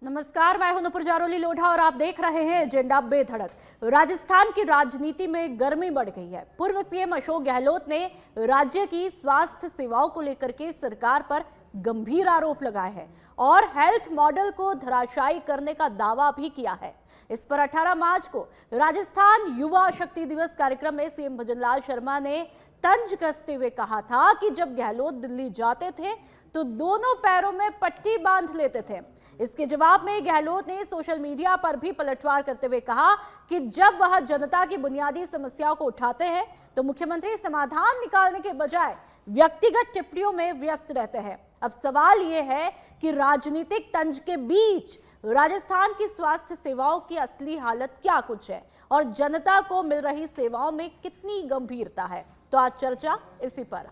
नमस्कार, मैं हूं नुपुर जारोली लोढ़ा और आप देख रहे हैं एजेंडा बेधड़क। राजस्थान की राजनीति में गर्मी बढ़ गई है। पूर्व सीएम अशोक गहलोत ने राज्य की स्वास्थ्य सेवाओं को लेकर के सरकार पर गंभीर आरोप लगाए हैं और हेल्थ मॉडल को धराशायी करने का दावा भी किया है। इस पर 18 मार्च को राजस्थान युवा शक्ति दिवस कार्यक्रम में सीएम भजनलाल शर्मा ने तंज कसते हुए कहा था कि जब गहलोत दिल्ली जाते थे तो दोनों पैरों में पट्टी बांध लेते थे। इसके जवाब में गहलोत ने सोशल मीडिया पर भी पलटवार करते हुए कहा कि जब वह जनता की बुनियादी समस्याओं को उठाते हैं तो मुख्यमंत्री समाधान निकालने के बजाय व्यक्तिगत टिप्पणियों में व्यस्त रहते हैं। अब सवाल यह है कि राजनीतिक तंज के बीच राजस्थान की स्वास्थ्य सेवाओं की असली हालत क्या कुछ है और जनता को मिल रही सेवाओं में कितनी गंभीरता है। तो आज चर्चा इसी पर।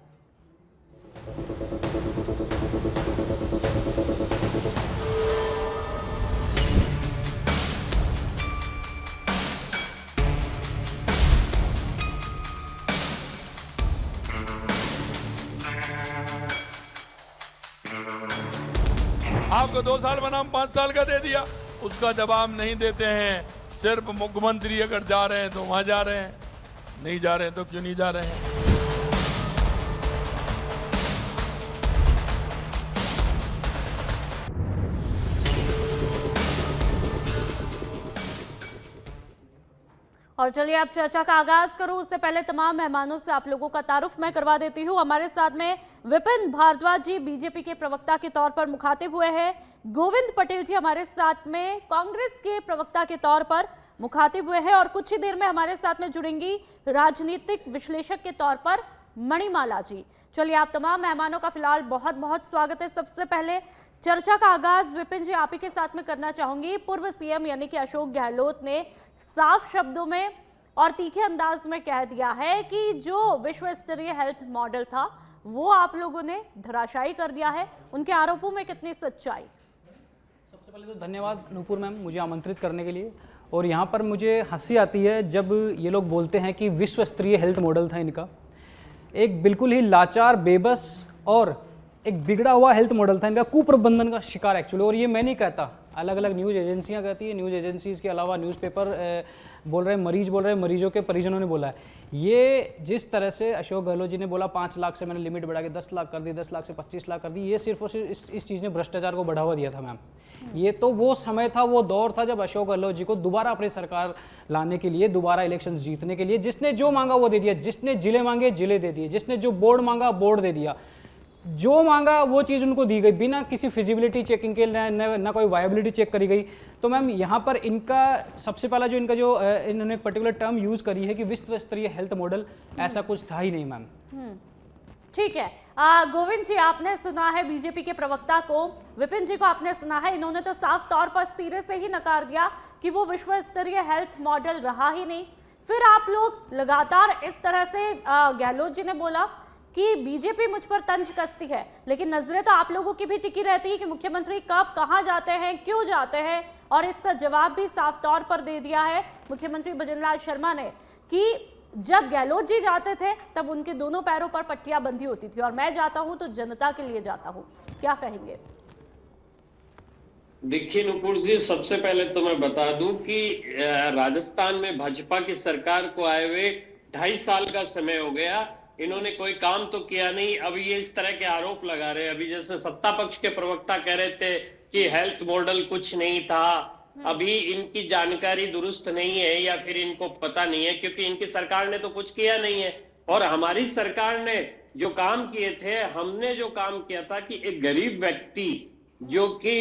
आपको 2 साल बनाम 5 साल का दे दिया, उसका जवाब नहीं देते हैं। सिर्फ मुख्यमंत्री अगर जा रहे हैं तो वहां जा रहे हैं, नहीं जा रहे हैं तो क्यों नहीं जा रहे हैं। और चलिए अब चर्चा का आगाज करूं उससे पहले तमाम मेहमानों से आप लोगों का तारुफ मैं करवा देती हूं। हमारे साथ में विपिन भारद्वाज जी बीजेपी के प्रवक्ता के तौर पर मुखातिब हुए हैं। गोविंद पटेल जी हमारे साथ में कांग्रेस के प्रवक्ता के तौर पर मुखातिब हुए हैं और कुछ ही देर में हमारे साथ में जुड़ेंगी राजनीतिक विश्लेषक के तौर पर मणिमाला जी। चलिए आप तमाम मेहमानों का फिलहाल बहुत बहुत स्वागत है। सबसे पहले चर्चा का आगाज विपिन जी आप ही के साथ में करना चाहूंगी। पूर्व सीएम यानी कि अशोक गहलोत ने साफ शब्दों में और तीखे अंदाज में कह दिया है कि जो विश्व स्तरीय हेल्थ मॉडल था वो आप लोगों ने धराशायी कर दिया है। उनके आरोपों में कितनी सच्चाई? सबसे पहले तो धन्यवाद नूपुर मैम मुझे आमंत्रित करने के लिए। और यहाँ पर मुझे हंसी आती है जब ये लोग बोलते हैं कि विश्व स्तरीय हेल्थ मॉडल था इनका। एक बिल्कुल ही लाचार, बेबस और एक बिगड़ा हुआ हेल्थ मॉडल था इनका, कुप्रबंधन का शिकार एक्चुअली। और ये मैं नहीं कहता, अलग अलग न्यूज़ एजेंसियां कहती है, न्यूज़ एजेंसीज के अलावा न्यूज़पेपर बोल रहे हैं, मरीज बोल रहे हैं, मरीजों के परिजनों ने बोला है। ये जिस तरह से अशोक गहलोत जी ने बोला 5 लाख से मैंने लिमिट बढ़ा के 10 लाख कर दी, 10 लाख से 25 लाख कर दी, ये सिर्फ और सिर्फ इस चीज़ ने भ्रष्टाचार को बढ़ावा दिया था मैम। ये तो वो समय था, वो दौर था जब अशोक गहलोत जी को दोबारा अपनी सरकार लाने के लिए, दोबारा इलेक्शंस जीतने के लिए जिसने जो मांगा वो दे दिया, जिसने जिले मांगे जिले दे दिए, जिसने जो बोर्ड मांगा बोर्ड दे दिया, जो मांगा वो चीज़ उनको दी गई बिना किसी फिजिबिलिटी चेकिंग के, ना कोई वायबिलिटी चेक करी गई। तो मैम यहाँ पर इनका सबसे पहला जो इनका जो इन्होंने एक पर्टिकुलर टर्म यूज करी है कि विश्व स्तरीय हेल्थ मॉडल, ऐसा कुछ था ही नहीं मैम। ठीक है। गोविंद जी आपने सुना है बीजेपी के प्रवक्ता को, विपिन जी को आपने सुना है, इन्होंने तो साफ तौर पर सिरे से ही नकार दिया कि वो विश्व स्तरीय हेल्थ मॉडल रहा ही नहीं। फिर आप लोग लगातार इस तरह से गहलोत जी ने बोला कि बीजेपी मुझ पर तंज कसती है, लेकिन नजरें तो आप लोगों की भी टिकी रहती है कि मुख्यमंत्री कब कहां जाते हैं, क्यों जाते हैं। और इसका जवाब भी साफ तौर पर दे दिया है मुख्यमंत्री भजनलाल शर्मा ने कि जब गहलोत जी जाते थे तब उनके दोनों पैरों पर पट्टियां बंधी होती थी और मैं जाता हूं तो जनता के लिए जाता हूं। क्या कहेंगे? देखिए नुपुर जी, सबसे पहले तो मैं बता दूं कि राजस्थान में भाजपा की सरकार को आए हुए 2.5 साल का समय हो गया, इन्होंने कोई काम तो किया नहीं। अभी ये इस तरह के आरोप लगा रहे हैं, अभी जैसे सत्ता पक्ष के प्रवक्ता कह रहे थे कि हेल्थ मॉडल कुछ नहीं था, अभी इनकी जानकारी दुरुस्त नहीं है या फिर इनको पता नहीं है, क्योंकि इनकी सरकार ने तो कुछ किया नहीं है। और हमारी सरकार ने जो काम किए थे, हमने जो काम किया था कि एक गरीब व्यक्ति जो कि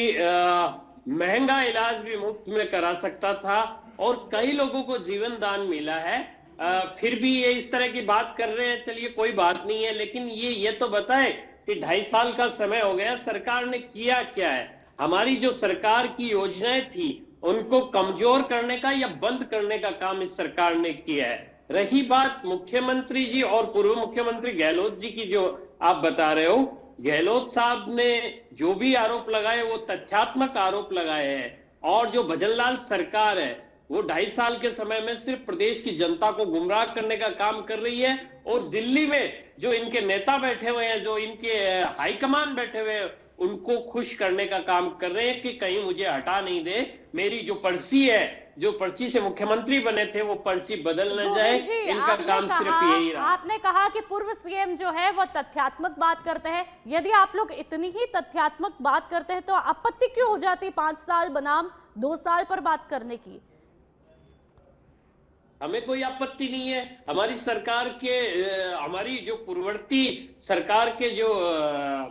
महंगा इलाज भी मुफ्त में करा सकता था और कई लोगों को जीवन दान मिला है, फिर भी ये इस तरह की बात कर रहे हैं। चलिए कोई बात नहीं है, लेकिन ये तो बताएं कि 2.5 साल का समय हो गया, सरकार ने किया क्या है। हमारी जो सरकार की योजनाएं थी उनको कमजोर करने का या बंद करने का काम इस सरकार ने किया है। रही बात मुख्यमंत्री जी और पूर्व मुख्यमंत्री गहलोत जी की, जो आप बता रहे हो, गहलोत साहब ने जो भी आरोप लगाए वो तथ्यात्मक आरोप लगाए हैं। और जो भजनलाल सरकार है वो 2.5 साल के समय में सिर्फ प्रदेश की जनता को गुमराह करने का काम कर रही है। और दिल्ली में जो इनके नेता बैठे हुए हैं, जो इनके हाईकमान बैठे हुए हैं, उनको खुश करने का काम कर रहे हैं कि कहीं मुझे हटा नहीं दे, मेरी जो पर्ची है, जो पर्ची से मुख्यमंत्री बने थे वो पर्ची बदल न जाए, इनका काम सिर्फ यही रहा। आपने कहा कि पूर्व सीएम जो है वो तथ्यात्मक बात करते हैं। यदि आप लोग इतनी ही तथ्यात्मक बात करते हैं तो आपत्ति क्यों हो जाती 5 साल बनाम 2 साल पर बात करने की? हमें कोई आपत्ति नहीं है। हमारी सरकार के हमारी जो पूर्ववर्ती सरकार के जो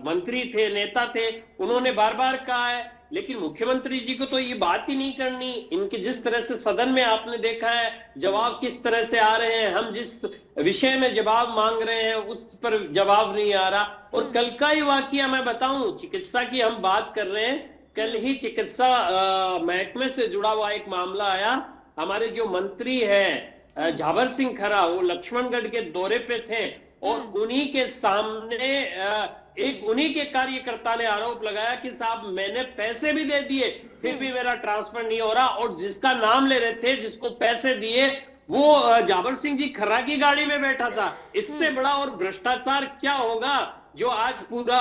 मंत्री थे, नेता थे, उन्होंने बार बार कहा है, लेकिन मुख्यमंत्री जी को तो ये बात ही नहीं करनी। इनके जिस तरह से सदन में आपने देखा है जवाब किस तरह से आ रहे हैं, हम जिस विषय में जवाब मांग रहे हैं उस पर जवाब नहीं आ रहा। और कल का ही वाकया मैं बताऊं, चिकित्सा की हम बात कर रहे हैं, कल ही चिकित्सा महकमे से जुड़ा हुआ एक मामला आया। हमारे जो मंत्री है झावर सिंह खरा, वो लक्ष्मणगढ़ के दौरे पे थे और उन्हीं के सामने उन्हीं के कार्यकर्ता ने आरोप लगाया कि साहब मैंने पैसे भी दे दिए फिर भी मेरा ट्रांसफर नहीं हो रहा, और जिसका नाम ले रहे थे, जिसको पैसे दिए, वो झावर सिंह जी खरा की गाड़ी में बैठा था। इससे बड़ा और भ्रष्टाचार क्या होगा जो आज पूरा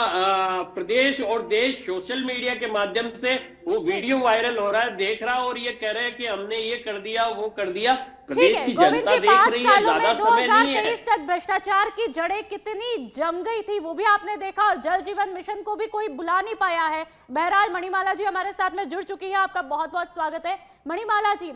प्रदेश और देश सोशल मीडिया के माध्यम से वो वीडियो वायरल हो रहा है, देख रहा, और ये कह रहे हैं कि हमने ये कर दिया, वो कर दिया। प्रदेश की जनता देख रही है, ज्यादा समय नहीं है। 2023 तक भ्रष्टाचार की जड़ें कितनी जम गई थी वो भी आपने देखा, और जल जीवन मिशन को भी कोई बुला नहीं पाया है। बहरहाल मणिमाला जी हमारे साथ में जुड़ चुकी है, आपका बहुत बहुत स्वागत है। मणिमाला जी,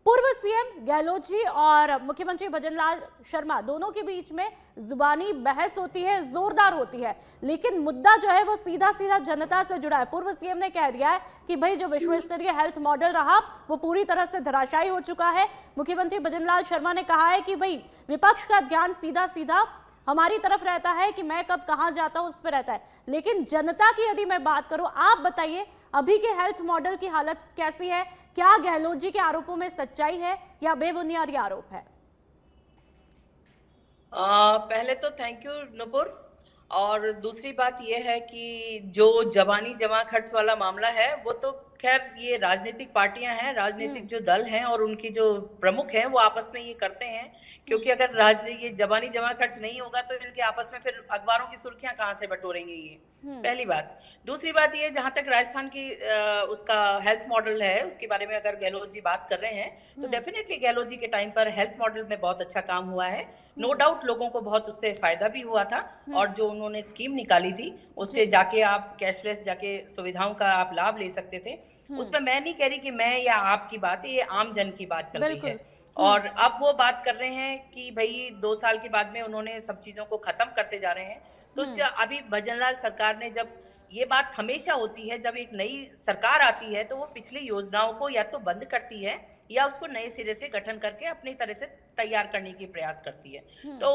पूर्व सीएम गहलोत जी और मुख्यमंत्री भजनलाल शर्मा दोनों के बीच में जुबानी बहस होती है, जोरदार होती है, लेकिन मुद्दा जो है वो सीधा सीधा जनता से जुड़ा है। पूर्व सीएम ने कह दिया है कि भाई जो विश्व स्तरीय हेल्थ मॉडल रहा वो पूरी तरह से धराशायी हो चुका है। मुख्यमंत्री भजनलाल शर्मा ने कहा है कि भाई विपक्ष का ध्यान सीधा सीधा हमारी तरफ रहता है कि मैं कब कहां जाता हूं उस पर रहता है, लेकिन जनता की यदि मैं बात करूं, आप बताइए अभी के हेल्थ मॉडल की हालत कैसी है? क्या गहलोत जी के आरोपों में सच्चाई है या बेबुनियादी आरोप है? पहले तो थैंक यू नुपुर, और दूसरी बात यह है कि जो जवानी जमा खर्च वाला मामला है वो तो खैर ये राजनीतिक पार्टियां हैं, राजनीतिक जो दल हैं और उनकी जो प्रमुख हैं वो आपस में ये करते हैं, क्योंकि अगर ये जवानी जमा खर्च नहीं होगा तो इनके आपस में फिर अखबारों की सुर्खियां कहाँ से बटोरेंगे ये, पहली बात। दूसरी बात ये, जहां तक राजस्थान की उसका हेल्थ मॉडल है उसके बारे में अगर गहलोत जी बात कर रहे हैं तो डेफिनेटली गहलोत जी के टाइम पर हेल्थ मॉडल में बहुत अच्छा काम हुआ है, नो डाउट लोगों को बहुत उससे फायदा भी हुआ था। और जो उन्होंने स्कीम निकाली थी उससे जाके आप कैशलेस जाके सुविधाओं का आप लाभ ले सकते थे, उसमें मैं नहीं कह रही कि मैं या आपकी बात है, ये आम जन की बात चल रही है। और अब वो बात कर रहे हैं कि भाई 2 साल के बाद में उन्होंने सब चीजों को खत्म करते जा रहे हैं। तो अभी भजनलाल सरकार ने, जब ये बात हमेशा होती है जब एक नई सरकार आती है तो वो पिछली योजनाओं को या तो बंद करती है या उसको नए सिरे से गठन करके अपनी तरह से तैयार करने की प्रयास करती है। तो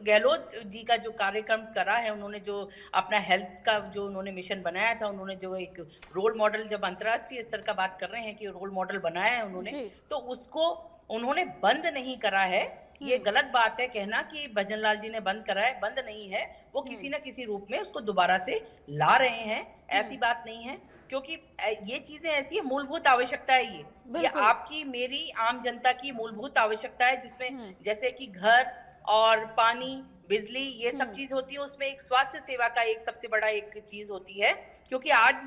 गहलोत जी का जो कार्यक्रम करा है, उन्होंने जो अपना हेल्थ का जो उन्होंने मिशन बनाया था, उन्होंने जो एक रोल मॉडल, जब अंतर्राष्ट्रीय स्तर का बात कर रहे हैं कि रोल मॉडल बनाया है उन्होंने, तो उसको उन्होंने बंद नहीं करा है। ये गलत बात है कहना कि भजनलाल जी ने बंद करा है, बंद नहीं है, वो किसी ना किसी रूप में उसको दोबारा से ला रहे हैं, ऐसी बात नहीं है, क्योंकि ये चीजें ऐसी है, मूलभूत आवश्यकता है ये आपकी मेरी आम जनता की मूलभूत आवश्यकता है, जिसमें जैसे कि घर और पानी, बिजली, ये सब चीज होती है, उसमें एक स्वास्थ्य सेवा का एक सबसे बड़ा एक चीज होती है, क्योंकि आज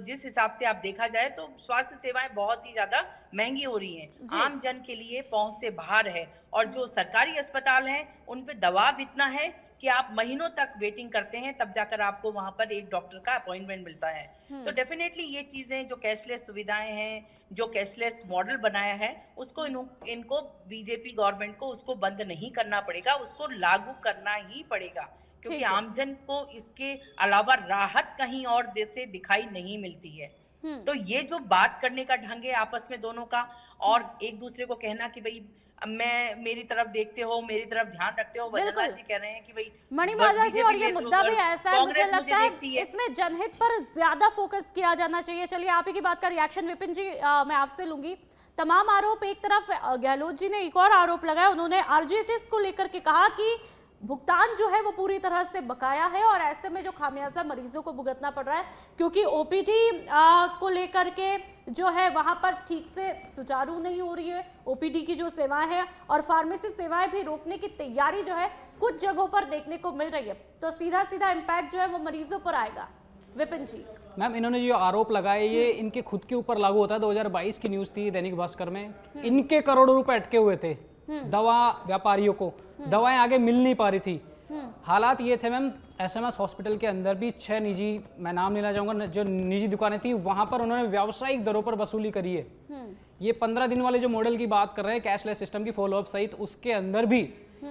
जिस हिसाब से आप देखा जाए तो स्वास्थ्य सेवाएं बहुत ही ज्यादा महंगी हो रही हैं, आम जन के लिए पहुंच से बाहर है, और जो सरकारी अस्पताल हैं उन पे दबाव इतना है कि आप महीनों तक वेटिंग करते हैं, तब जाकर आपको वहां पर एक डॉक्टर का अपॉइंटमेंट मिलता है। तो डेफिनेटली ये चीजें, जो कैशलेस सुविधाएं हैं, जो कैशलेस मॉडल बनाया है, उसको इनको बीजेपी गवर्नमेंट को उसको बंद नहीं करना पड़ेगा, उसको लागू करना ही पड़ेगा, क्योंकि आमजन को इसके अलावा राहत कहीं और देश से दिखाई नहीं मिलती है। तो ये जो बात करने का ढंग है आपस में दोनों का, और एक दूसरे को कहना कि भाई मेरी तरफ देखते हो, मेरी तरफ ध्यान रखते हो, भजनलाल जी कह रहे हैं कि भाई मणिमाला जी, और ये मुद्दा भी ऐसा है, मुझे लगता है इसमें जनहित पर ज्यादा फोकस किया जाना चाहिए। चलिए आप ही की बात का रिएक्शन विपिन जी मैं आपसे लूंगी। तमाम आरोप एक तरफ, गहलोत जी ने एक और आरोप लगाया, उन्होंने आरजीएचएस को लेकर के कहा कि भुगतान जो है वो पूरी तरह से बकाया है और ऐसे में जो खामियाजा मरीजों को भुगतना पड़ रहा है, क्योंकि ओपीडी को लेकर के जो है वहां पर ठीक से सुचारू नहीं हो रही है ओपीडी की जो सेवाएं हैं, और फार्मेसी सेवाएं भी रोकने की तैयारी जो है कुछ जगहों पर देखने को मिल रही है। तो सीधा सीधा इम्पैक्ट जो है वो मरीजों पर आएगा। विपिन जी, मैम इन्होंने जो आरोप लगाए ये इनके खुद के ऊपर लागू होता है। 2022 की न्यूज़ थी दैनिक भास्कर में, इनके करोड़ों रुपए अटके हुए थे दवा व्यापारियों को, दवाएं आगे मिल नहीं पा रही थी। हालात ये थे मैम, एसएमएस हॉस्पिटल के अंदर भी 6 निजी, मैं नाम नहीं लेना चाहूंगा, जो निजी दुकानें थी वहां पर उन्होंने व्यावसायिक दरों पर वसूली करी है। ये 15 दिन वाले जो मॉडल की बात कर रहे हैं, कैशलेस सिस्टम की फॉलोअप सहित, उसके अंदर भी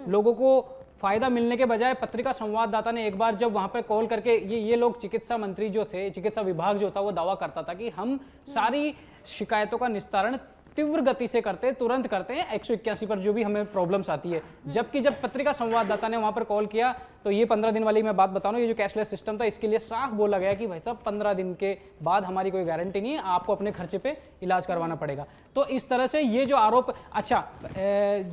लोगों को फायदा मिलने के बजाय पत्रिका संवाददाता ने एक बार जब वहां पर कॉल करके, ये लोग चिकित्सा मंत्री जो थे, चिकित्सा विभाग जो था, वो दावा करता था कि हम सारी शिकायतों का निस्तारण तीव्र गति से करते, तुरंत करते हैं 181 पर जो भी हमें प्रॉब्लम्स आती है। जबकि जब पत्रिका संवाददाता ने वहां पर कॉल किया तो ये 15 दिन वाली मैं बात बता रहा हूं, ये जो कैशलेस सिस्टम था इसके लिए साफ बोला गया कि भाई साहब 15 दिन के बाद हमारी कोई गारंटी नहीं है, आपको अपने खर्चे पे इलाज करवाना पड़ेगा। तो इस तरह से ये जो आरोप, अच्छा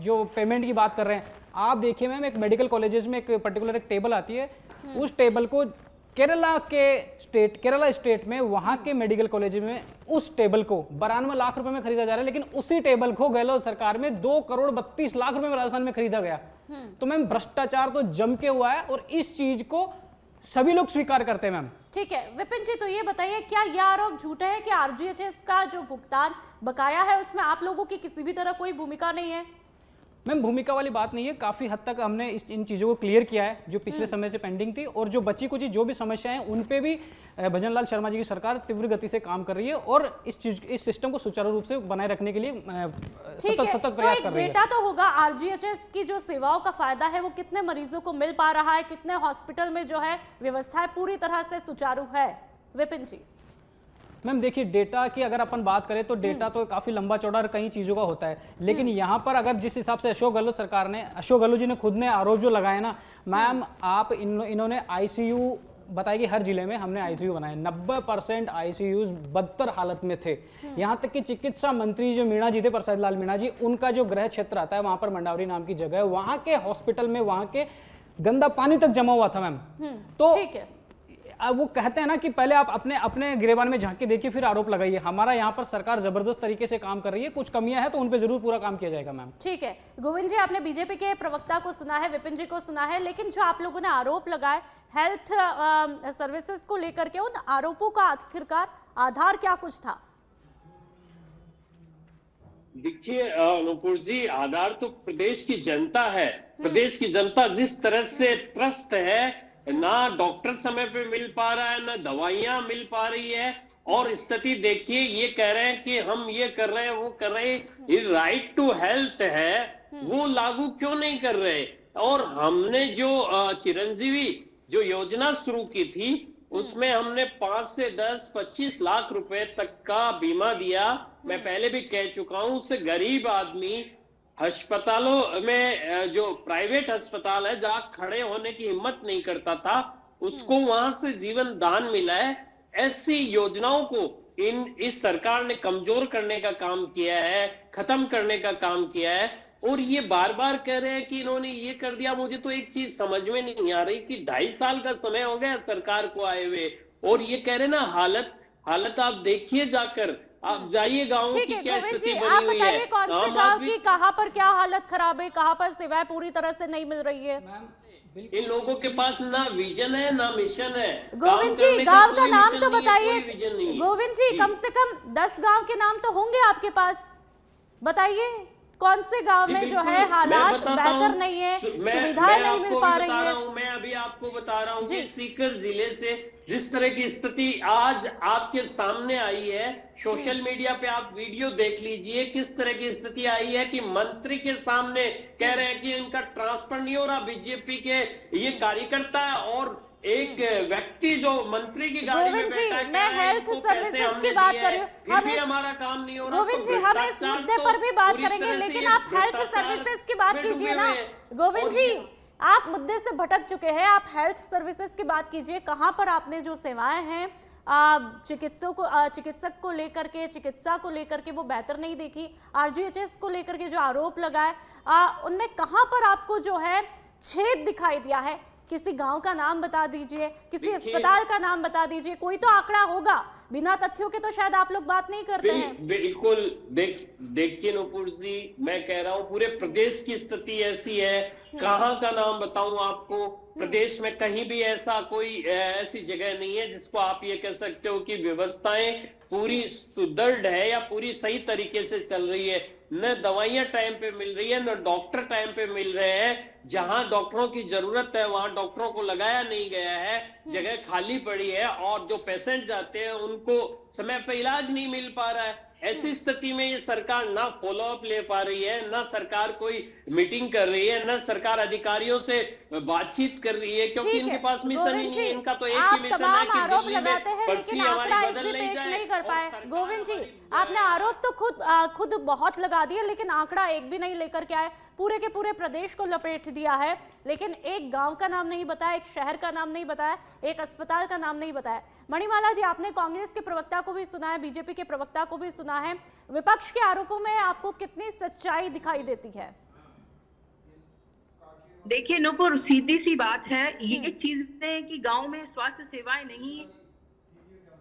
जो पेमेंट की बात कर रहे हैं, आप देखिए मैम, एक मेडिकल कॉलेजेस में एक पर्टिकुलर एक टेबल आती है, उस टेबल को केरला स्टेट में वहां के मेडिकल कॉलेज में उस टेबल को 92 लाख रुपए में खरीदा जा रहा है, लेकिन उसी टेबल को गहलोत सरकार में 2 करोड़ 32 लाख रुपए में राजस्थान में खरीदा गया। तो मैम भ्रष्टाचार तो जम के हुआ है और इस चीज को सभी लोग स्वीकार करते हैं मैम। ठीक है विपिन जी, तो ये बताइए क्या यह आरोप झूठे है कि आरजीएचएस का जो भुगतान बकाया है उसमें आप लोगों की किसी भी तरह कोई भूमिका नहीं है? मैम भूमिका वाली बात नहीं है, काफी हद तक हमने इन चीजों को क्लियर किया है जो पिछले समय से पेंडिंग थी, और जो बची कुछ जो भी समस्याएं उन पे भी भजनलाल शर्मा जी की सरकार तीव्र गति से काम कर रही है और इस सिस्टम को सुचारू रूप से बनाए रखने के लिए सतत प्रयास कर रही है। डेटा तो होगा आरजीएचएस की जो सेवाओं का फायदा है वो कितने मरीजों को मिल पा रहा है, कितने हॉस्पिटल में जो है व्यवस्थाएं पूरी तरह से सुचारू है? विपिन जी, मैम देखिए, डेटा की अगर अपन बात करें तो डेटा तो काफी लंबा चौड़ा और कई चीजों का होता है, लेकिन यहाँ पर अगर जिस हिसाब से अशोक गहलोत जी ने खुद ने आरोप जो लगाए ना मैम, आप इन्होंने आईसीयू बताया कि हर जिले में हमने आईसीयू बनाए, 90% आईसीयूज बदतर हालत में थे। यहाँ तक कि चिकित्सा मंत्री जो मीणा जी थे, प्रसाद लाल मीणा जी, उनका जो गृह क्षेत्र आता है वहां पर मंडावरी नाम की जगह है, वहां के हॉस्पिटल में वहां के गंदा पानी तक जमा हुआ था मैम। तो ठीक है, वो कहते हैं ना कि पहले आप अपने गिरेबान में झांक के देखिए फिर आरोप लगाइए। हमारा यहाँ पर सरकार जबरदस्त तरीके से काम कर रही है, कुछ कमियां हैं तो उन पे जरूर पूरा काम किया जाएगा मैम। ठीक है गोविंद जी, आपने बीजेपी के प्रवक्ता को सुना है, विपिन जी को सुना है, लेकिन जो आप लोगों ने आरोप लगाए हेल्थ सर्विसेज को लेकर के, उन आरोपों का आखिरकार आधार क्या कुछ था? देखिए नुपुर जी, आधार तो प्रदेश की जनता है। प्रदेश की जनता जिस तरह से त्रस्त है, ना डॉक्टर समय पे मिल पा रहा है, ना दवाइयां मिल पा रही है, और स्थिति देखिए, ये कह रहे हैं कि हम ये कर रहे हैं, वो कर रहे हैं, ये राइट टू हेल्थ है वो लागू क्यों नहीं कर रहे? और हमने जो चिरंजीवी जो योजना शुरू की थी उसमें हमने 5 से 10, 25 लाख रुपए तक का बीमा दिया। मैं पहले भी कह चुका हूं, उससे गरीब आदमी अस्पतालों में, जो प्राइवेट अस्पताल है जहां खड़े होने की हिम्मत नहीं करता था, उसको वहां से जीवन दान मिला है। ऐसी योजनाओं को इस सरकार ने कमजोर करने का काम किया है, खत्म करने का काम किया है, और ये बार बार कह रहे हैं कि इन्होंने ये कर दिया। मुझे तो एक चीज समझ में नहीं आ रही कि 2.5 साल का समय हो गया सरकार को आए हुए, और ये कह रहे ना हालत आप देखिए जाकर, आप जाइए गाँव की क्या स्थिति बनी हुई है। कौन से गांव की कहां पर क्या हालत खराब है, कहां पर सेवाएं पूरी तरह से नहीं मिल रही है? इन लोगों के पास ना विजन है ना मिशन है। गोविंद जी, गांव का नाम तो बताइए। गोविंद जी, कम से कम 10 गांव के नाम तो होंगे आपके पास, बताइए कौन से गांव में जो है हालात बेहतर नहीं है, सुविधाएं नहीं मिल पा रही है? मैं अभी आपको बता रहा हूँ कि सीकर जिले से जिस तरह की स्थिति आज आपके सामने आई है, सोशल मीडिया पे आप वीडियो देख लीजिए, किस तरह की स्थिति आई है कि मंत्री के सामने कह रहे हैं कि इनका ट्रांसफर नहीं हो रहा, बीजेपी के ये कार्यकर्ता है, और एक व्यक्ति जो मंत्री की गाड़ी में बैठा है, मैं हेल्थ सर्विसेज की बात कर रही हूँ, फिर भी हमारा काम नहीं हो रहा। गोविंद जी, हम इस मुद्दे पर भी बात करेंगे, लेकिन आप हेल्थ सर्विसेज की बात कीजिए ना। गोविंद जी, आप मुद्दे से भटक चुके हैं, आप हेल्थ सर्विसेज की बात कीजिए। कहां पर आपने जो सेवाएं हैं चिकित्सक को लेकर के, चिकित्सा को लेकर के वो बेहतर नहीं देखी, आरजीएचएस को लेकर के जो आरोप लगाए उनमें कहां पर आपको जो है छेद दिखाई दिया है? किसी गांव का नाम बता दीजिए, किसी अस्पताल का नाम बता दीजिए, कोई तो आंकड़ा होगा। बिना तथ्यों के तो शायद आप लोग बात नहीं करते हैं। बिल्कुल, देखिए नुपुर जी, मैं कह रहा हूं पूरे प्रदेश की स्थिति ऐसी है, कहां का नाम बताऊं आपको? प्रदेश में कहीं भी ऐसा कोई ऐसी जगह नहीं है जिसको आप ये कह सकते हो कि व्यवस्थाएं पूरी सुदृढ़ है या पूरी सही तरीके से चल रही है। न दवाइयां टाइम पे मिल रही है, न डॉक्टर टाइम पे मिल रहे हैं। जहां डॉक्टरों की जरूरत है वहां डॉक्टरों को लगाया नहीं गया है, जगह खाली पड़ी है, और जो पेशेंट जाते हैं उनको समय पे इलाज नहीं मिल पा रहा है। ऐसी स्थिति में ये सरकार ना फॉलो अप ले पा रही है, ना सरकार कोई मीटिंग कर रही है, ना सरकार अधिकारियों से बातचीत कर रही है, क्योंकि इनके पास मिशन ही नहीं है। इनका तो एक ही मिशन है कि दिल्ली में पर्ची हमारी बदल नहीं जाए। नहीं कर पाए। गोविंद जी, आपने आरोप तो खुद बहुत लगा दिए, लेकिन आंकड़ा एक भी नहीं लेकर के आए। पूरे के पूरे प्रदेश को लपेट दिया है, लेकिन एक गांव का नाम नहीं बताया, एक शहर का नाम नहीं बताया, एक अस्पताल का नाम नहीं बताया। मणिमाला जी, आपने कांग्रेस के प्रवक्ता को भी सुना है, बीजेपी के प्रवक्ता को भी सुना है। विपक्ष के आरोपों में आपको कितनी सच्चाई दिखाई देती है? देखिए नूपुर, सीधी सी बात है, ये चीजें कि गांव में स्वास्थ्य सेवाएं नहीं है,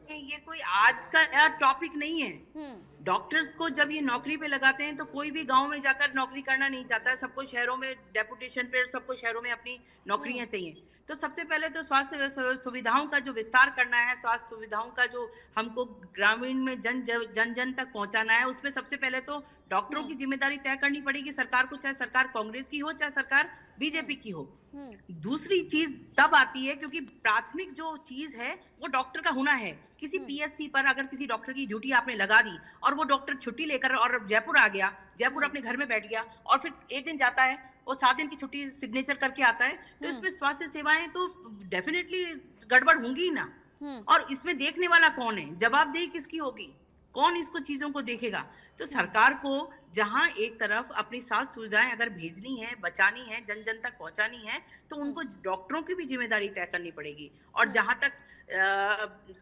ये कोई आज का टॉपिक नहीं है। डॉक्टर्स को जब ये नौकरी पे लगाते हैं तो कोई भी गांव में जाकर नौकरी करना नहीं चाहता है। सबको शहरों में डेपुटेशन पे, सबको शहरों में अपनी नौकरियां चाहिए। तो सबसे पहले तो स्वास्थ्य सुविधाओं का जो विस्तार करना है, स्वास्थ्य सुविधाओं का जो हमको ग्रामीण में जन जन तक पहुंचाना है, उसमें सबसे पहले तो डॉक्टरों की जिम्मेदारी तय करनी पड़ेगी सरकार को, चाहे सरकार कांग्रेस की हो चाहे सरकार बीजेपी की हो। दूसरी चीज तब आती है क्योंकि प्राथमिक जो चीज है वो डॉक्टर का होना है। किसी पीएचसी पर अगर किसी डॉक्टर की ड्यूटी आपने लगा दी और वो डॉक्टर छुट्टी लेकर और जयपुर आ गया, जयपुर अपने घर में बैठ गया और फिर एक दिन जाता है और 7 दिन की छुट्टी सिग्नेचर करके आता है, तो इसमें स्वास्थ्य सेवाएं तो डेफिनेटली गड़बड़ होंगी ना। और इसमें देखने वाला कौन है, जवाबदेही किसकी होगी, कौन इसको चीजों को देखेगा? तो सरकार को जहां एक तरफ अपनी स्वास्थ्य सुविधाएं अगर भेजनी है, बचानी है, जन जन तक पहुंचानी है, तो उनको डॉक्टरों की भी जिम्मेदारी तय करनी पड़ेगी। और जहां तक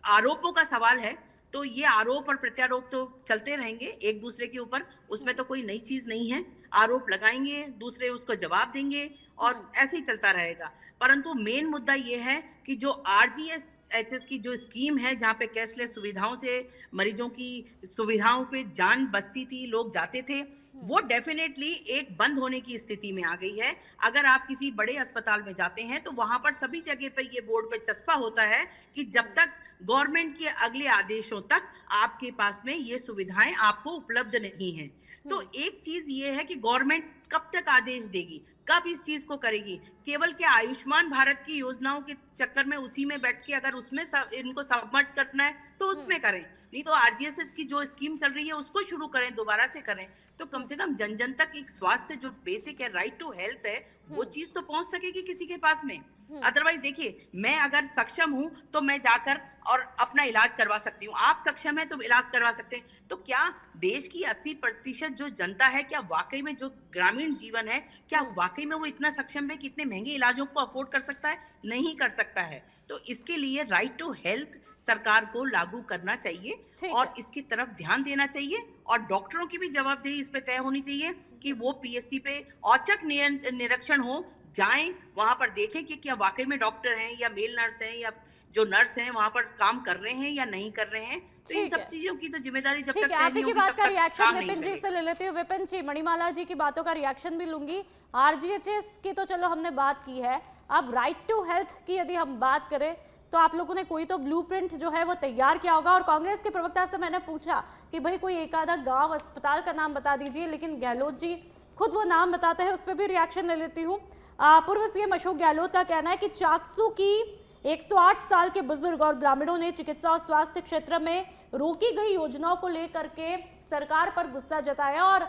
आरोपों का सवाल है, तो ये आरोप और प्रत्यारोप तो चलते रहेंगे एक दूसरे के ऊपर, उसमें तो कोई नई चीज नहीं है। आरोप लगाएंगे, दूसरे उसको जवाब देंगे और ऐसे ही चलता रहेगा। परंतु मेन मुद्दा ये है कि जो RGHS की जो स्कीम है, जहाँ पे कैशलेस सुविधाओं से मरीजों की सुविधाओं पे जान बचती थी, लोग जाते थे, वो डेफिनेटली एक बंद होने की स्थिति में आ गई है। अगर आप किसी बड़े अस्पताल में जाते हैं तो वहां पर सभी जगह पर ये बोर्ड पे चस्पा होता है कि जब तक गवर्नमेंट के अगले आदेशों तक आपके पास में ये सुविधाएं आपको उपलब्ध नहीं है। तो एक चीज ये है कि गवर्नमेंट कब तक आदेश देगी, कब इस चीज को करेगी? केवल क्या आयुष्मान भारत की योजनाओं के चक्कर में उसी में बैठ के अगर उसमें इनको सबमर्ज करना है तो उसमें करें, नहीं तो RGHS की जो स्कीम चल रही है उसको शुरू करें, दोबारा से करें। तो कम से कम जन जन तक एक स्वास्थ्य जो बेसिक है, राइट टू हेल्थ है, वो चीज तो पहुंच सकेगी किसी के पास में। अदरवाइज देखिए, मैं अगर सक्षम हूं तो मैं जाकर और अपना इलाज करवा सकती हूँ, आप सक्षम है तो इलाज करवा सकते हैं। तो क्या देश की 80% जो जनता है, क्या वाकई में जो ग्रामीण जीवन है, क्या वाकई में वो इतना सक्षम है कि इतने महंगे इलाजों को अफोर्ड कर सकता है? नहीं कर सकता है। तो इसके लिए राइट टू हेल्थ सरकार को लागू करना चाहिए और इसकी तरफ ध्यान देना चाहिए, और डॉक्टरों की भी जवाबदेही इस पे तय होनी चाहिए कि वो PSC पे औचक निरीक्षण हो, जाएं वहां पर देखें कि क्या वाकई में डॉक्टर हैं या मेल नर्स हैं या जो नर्स हैं वहां पर काम कर रहे हैं या नहीं कर रहे हैं। तो इन सब चीजों की तो जिम्मेदारी जब तक तय नहीं होगी तब तक काम नहीं विपिन जी से ले लेती हूँ। विपिन जी, मणिमाला जी की बातों का रिएक्शन भी लूंगी। RGHS की तो चलो हमने बात की है, अब राइट टू हेल्थ की यदि हम बात करें तो आप लोगों ने कोई तो ब्लूप्रिंट जो है वो तैयार किया होगा। और कांग्रेस के प्रवक्ता से मैंने पूछा कि भाई कोई एक आधा गांव अस्पताल का नाम बता दीजिए, लेकिन गहलोत जी खुद वो नाम बताते हैं, उस पर भी रिएक्शन ले लेती हूँ। पूर्व CM अशोक गहलोत का कहना है कि चाकसू की 108 साल के बुजुर्ग और ग्रामीणों ने चिकित्सा और स्वास्थ्य क्षेत्र में रोकी गई योजनाओं को लेकर के सरकार पर गुस्सा जताया और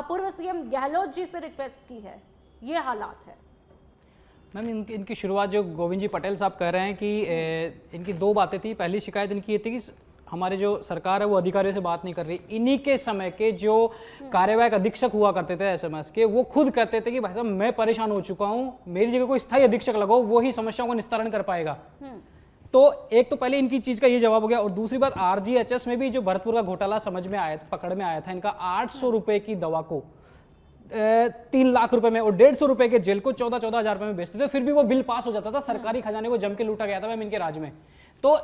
पूर्व CM गहलोत जी से रिक्वेस्ट की है। ये हालात है। मैम, इनकी शुरुआत जो गोविंद जी पटेल साहब कह रहे हैं कि इनकी 2 बातें थी। पहली शिकायत इनकी ये थी कि हमारे जो सरकार है वो अधिकारियों से बात नहीं कर रही। इन्हीं के समय के जो कार्यवाहक अधीक्षक हुआ करते थे SMS के, वो खुद कहते थे कि भाई साहब मैं परेशान हो चुका हूँ, मेरी जगह कोई स्थायी अधीक्षक लगाओ, वो ही समस्याओं को निस्तारण कर पाएगा। तो एक तो पहले इनकी चीज का ये जवाब हो गया। और दूसरी बात, RGHS में भी जो भरतपुर का घोटाला समझ में आया, पकड़ में आया था, इनका 800 रुपए की दवा को 3 लाख रुपए में और 150 रुपए के जेल को 14-14 हजार रुपए में बेचते थे, फिर भी वो बिल पास हो जाता था। सरकारी खजाने को जम के लूटा गया था मैम इनके राज में। तो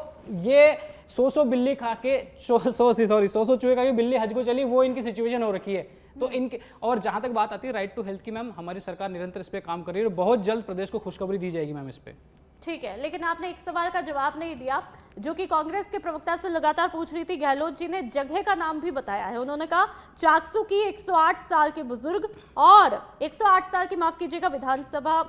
ये 100 बिल्ली खा के 100 चूहे खा के बिल्ली हज को चली, वो इनकी सिचुएशन हो रखी है। तो इनके, और जहां तक बात आती है राइट टू हेल्थ की मैम, हमारी सरकार निरंतर इस पे काम कर रही है और बहुत जल्द प्रदेश को खुशखबरी दी जाएगी मैम इस पे। ठीक है, लेकिन आपने एक सवाल का जवाब नहीं दिया जो कि कांग्रेस के प्रवक्ता से लगातार पूछ रही थी। गहलोत जी ने जगह का नाम भी बताया है। उन्होंने कहा चाकसू की 108 साल के बुजुर्ग और 108 साल की, माफ कीजिएगा, विधानसभा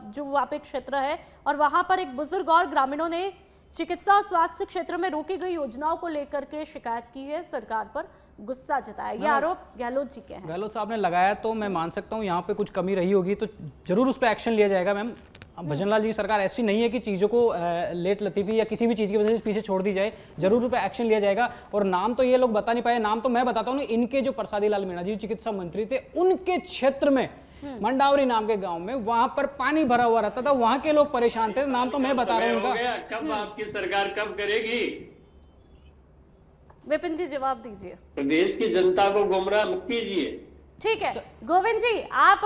जो वहाँ पे क्षेत्र है, और वहां पर एक बुजुर्ग और ग्रामीणों ने चिकित्सा और स्वास्थ्य क्षेत्र में रोकी गई योजनाओं को लेकर के शिकायत की है, सरकार पर गुस्सा जताया। ये आरोप गहलोत जी के हैं। गहलोत साहब ने लगाया, तो मैं मान सकता हूँ यहाँ पे कुछ कमी रही होगी तो जरूर उस पर एक्शन लिया जाएगा मैम। भजनलाल जी की सरकार ऐसी नहीं है कि चीज़ों को लेट लतीफ़ी या किसी भी चीज़ की वजह से पीछे छोड़ दी जाए, जरूर उस पर एक्शन लिया जाएगा। और नाम तो ये लोग बता नहीं पाए, नाम तो मैं बताता हूँ। इनके जो प्रसादी लाल मीणा जी चिकित्सा मंत्री थे, उनके क्षेत्र में मंडावरी नाम के गांव में, वहां पर पानी भरा हुआ रहता था, वहां के लोग परेशान थे। नाम तो मैं बता रहा हूँ उनका। कब आपकी सरकार कब करेगी? विपिन जी जवाब दीजिए। प्रदेश की जनता को गुमराह मत कीजिए। ठीक है गोविंद जी, आप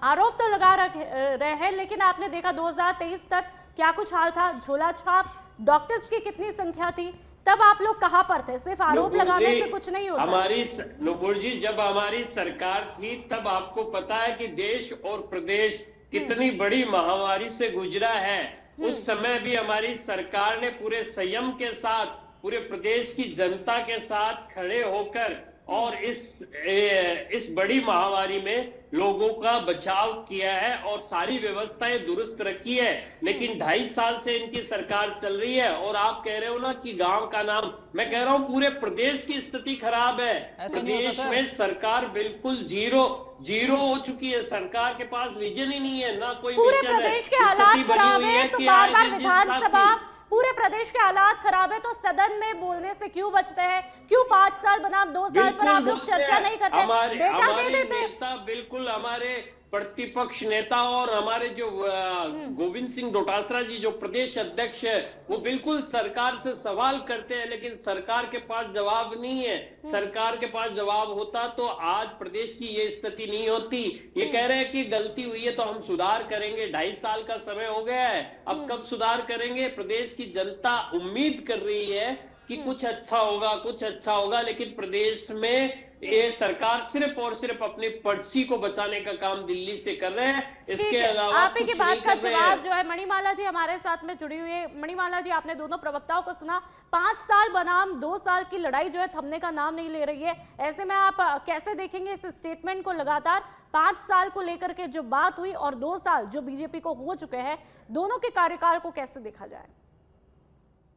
आरोप तो लगा रहे हैं, लेकिन आपने देखा 2023 तक क्या कुछ हाल था। झोला छाप, डॉक्टर्स की कितनी संख्या थी, तब आप लोग कहां पर थे? सिर्फ आरोप लगाने से कुछ नहीं होता। हमारी नुपुर जी, जब हमारी सरकार थी तब आपको पता है कि देश और प्रदेश कितनी बड़ी महामारी से गुजरा है। उस समय भी हमारी सरकार ने पूरे संयम के साथ पूरे प्रदेश की जनता के साथ खड़े होकर और इस बड़ी महामारी में लोगों का बचाव किया है और सारी व्यवस्थाएं दुरुस्त रखी है। लेकिन 2.5 साल से इनकी सरकार चल रही है और आप कह रहे हो ना कि गांव का नाम, मैं कह रहा हूं पूरे प्रदेश की स्थिति खराब है। प्रदेश में सरकार बिल्कुल जीरो हो चुकी है। सरकार के पास विजन ही नहीं है, ना कोई पूरे मिशन है। प्रदेश के हालात खराब है तो बार-बार विधानसभा, पूरे प्रदेश के हालात खराब है तो सदन में बोलने से क्यों बचते हैं? क्यों 5 साल बनाम 2 साल पर आप लोग चर्चा नहीं करते? हमारे डेटा नेता, बिल्कुल हमारे प्रतिपक्ष नेता और हमारे जो गोविंद सिंह डोटासरा जी जो प्रदेश अध्यक्ष है, वो बिल्कुल सरकार से सवाल करते हैं, लेकिन सरकार के पास जवाब नहीं है। सरकार के पास जवाब होता तो आज प्रदेश की ये स्थिति नहीं होती। ये कह रहे हैं कि गलती हुई है तो हम सुधार करेंगे। 2.5 साल का समय हो गया है, अब कब सुधार करेंगे? प्रदेश की जनता उम्मीद कर रही है कि कुछ अच्छा होगा, लेकिन प्रदेश में ये सरकार सिर्फ और सिर्फ अपनी पर्ची को बचाने का काम दिल्ली से कर रहे हैं। इसके अलावा आप ही की बात का जवाब जो है, मणिमाला जी हमारे साथ में जुड़ी हुई है। मणिमाला जी, आपने दोनों प्रवक्ताओं को सुना। 5 साल बनाम 2 साल की लड़ाई जो है थमने का नाम नहीं ले रही है। ऐसे में आप कैसे देखेंगे इस स्टेटमेंट को? लगातार 5 साल को लेकर के जो बात हुई और 2 साल जो बीजेपी को हो चुके हैं, दोनों के कार्यकाल को कैसे देखा जाए?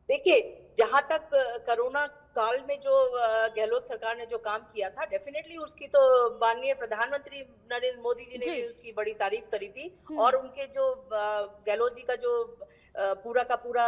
देखिए, जहां तक कोरोना काल में जो गहलोत सरकार ने जो काम किया था, डेफिनेटली उसकी तो माननीय प्रधानमंत्री नरेंद्र मोदी जी ने भी उसकी बड़ी तारीफ करी थी। और उनके जो गहलोत जी का जो पूरा का पूरा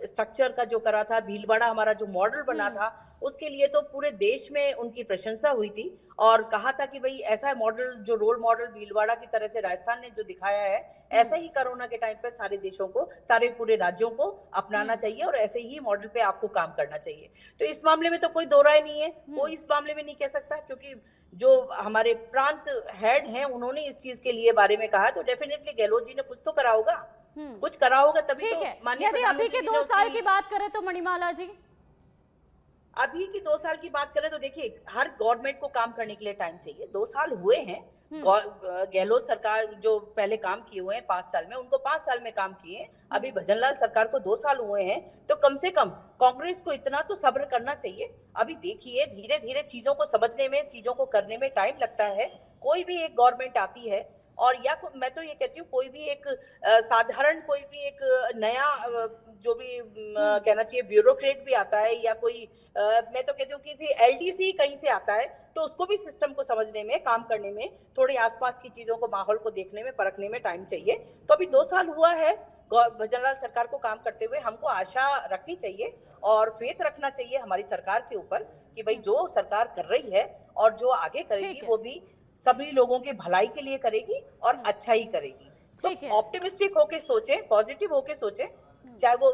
स्ट्रक्चर का जो करा था, भीलवाड़ा हमारा जो मॉडल बना था, उसके लिए तो पूरे देश में उनकी प्रशंसा हुई थी और कहा था कि भाई ऐसा मॉडल, जो रोल मॉडल भीलवाड़ा की तरह से राजस्थान ने जो दिखाया है, ऐसा ही कोरोना के टाइम पे सारे देशों को, सारे पूरे राज्यों को अपनाना चाहिए और ऐसे ही मॉडल पे आपको काम करना चाहिए। तो इस मामले में तो कोई दो राय नहीं है, कोई इस मामले में नहीं कह सकता, क्योंकि जो हमारे प्रांत हेड हैं उन्होंने इस चीज के लिए बारे में कहा, तो डेफिनेटली गहलोत जी ने कुछ तो करा होगा, कुछ करा होगा तभी तो माननीय यदि अभी के 2 साल की बात करें तो मणिमाला जी, अभी की 2 साल की बात करें तो देखिए, हर गवर्नमेंट को काम करने के लिए टाइम चाहिए। 2 साल हुए हैं, गहलोत सरकार जो पहले काम किए हुए हैं 5 साल में, उनको 5 साल में काम किए। अभी भजनलाल सरकार को 2 साल हुए हैं, तो कम से कम कांग्रेस को इतना तो सब्र करना चाहिए। अभी देखिए, धीरे धीरे चीजों को समझने में, चीजों को करने में टाइम लगता है। कोई भी एक गवर्नमेंट आती है और या मैं तो ये कहती हूँ कोई भी एक साधारण, कोई भी एक नया जो भी कहना चाहिए ब्यूरोक्रेट भी आता है, या कोई मैं तो कहती हूँ किसी एलडीसी कहीं से आता है, तो उसको भी सिस्टम को समझने में, काम करने में, थोड़ी आसपास की चीजों को, माहौल को देखने में, परखने में टाइम चाहिए। तो अभी 2 साल हुआ है भजनलाल सरकार को काम करते हुए। हमको आशा रखनी चाहिए और फेथ रखना चाहिए हमारी सरकार के ऊपर कि भाई जो सरकार कर रही है और जो आगे करेगी वो भी सभी लोगों के भलाई के लिए करेगी और अच्छा ही करेगी। तो ऑप्टिमिस्टिक होके सोचे, पॉजिटिव होके सोचे, चाहे वो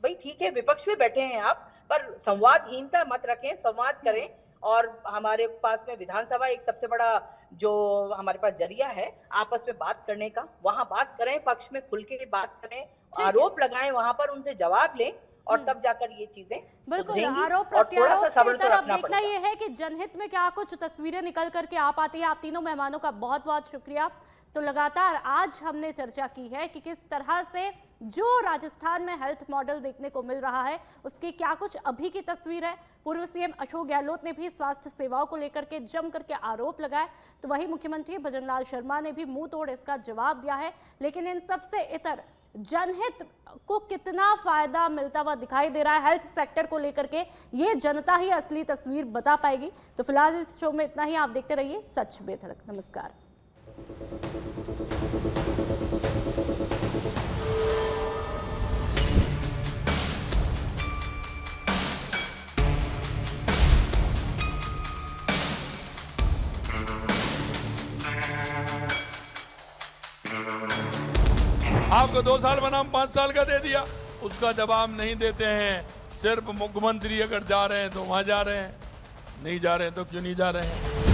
भाई ठीक है विपक्ष में बैठे हैं आप, पर संवादहीनता मत रखें, संवाद करें और हमारे पास में विधानसभा एक सबसे बड़ा जो हमारे पास जरिया है आपस में बात करने का, वहां बात करें, पक्ष में खुल के बात करें, आरोप लगाएं, वहां पर उनसे जवाब लें और तब जाकर ये चीजें बिल्कुल। सुधरेंगी। आरोप और थोड़ा सा प्रत्यारोप सब्र से तो इधर अब रखना देखना पड़ेगा। ये है कि जनहित में क्या कुछ तस्वीरें निकल करके आ पाती है। आप तीनों मेहमानों का बहुत बहुत शुक्रिया। तो लगातार आज हमने चर्चा की है कि किस तरह से जो राजस्थान में हेल्थ मॉडल देखने को मिल रहा है उसकी क्या कुछ अभी की तस्वीर है। पूर्व सीएम अशोक गहलोत ने भी स्वास्थ्य सेवाओं को लेकर के जम करके आरोप लगाए, तो वही मुख्यमंत्री भजनलाल शर्मा ने भी मुंह तोड़ इसका जवाब दिया है। लेकिन इन सबसे इतर जनहित को कितना फायदा मिलता हुआ दिखाई दे रहा है हेल्थ सेक्टर को लेकर के, ये जनता ही असली तस्वीर बता पाएगी। तो फिलहाल इस शो में इतना ही। आप देखते रहिए सच बेधड़क। नमस्कार। आपको 2 साल बनाम 5 साल का दे दिया, उसका जवाब नहीं देते हैं। सिर्फ मुख्यमंत्री अगर जा रहे हैं तो वहां जा रहे हैं, नहीं जा रहे हैं तो क्यों नहीं जा रहे हैं।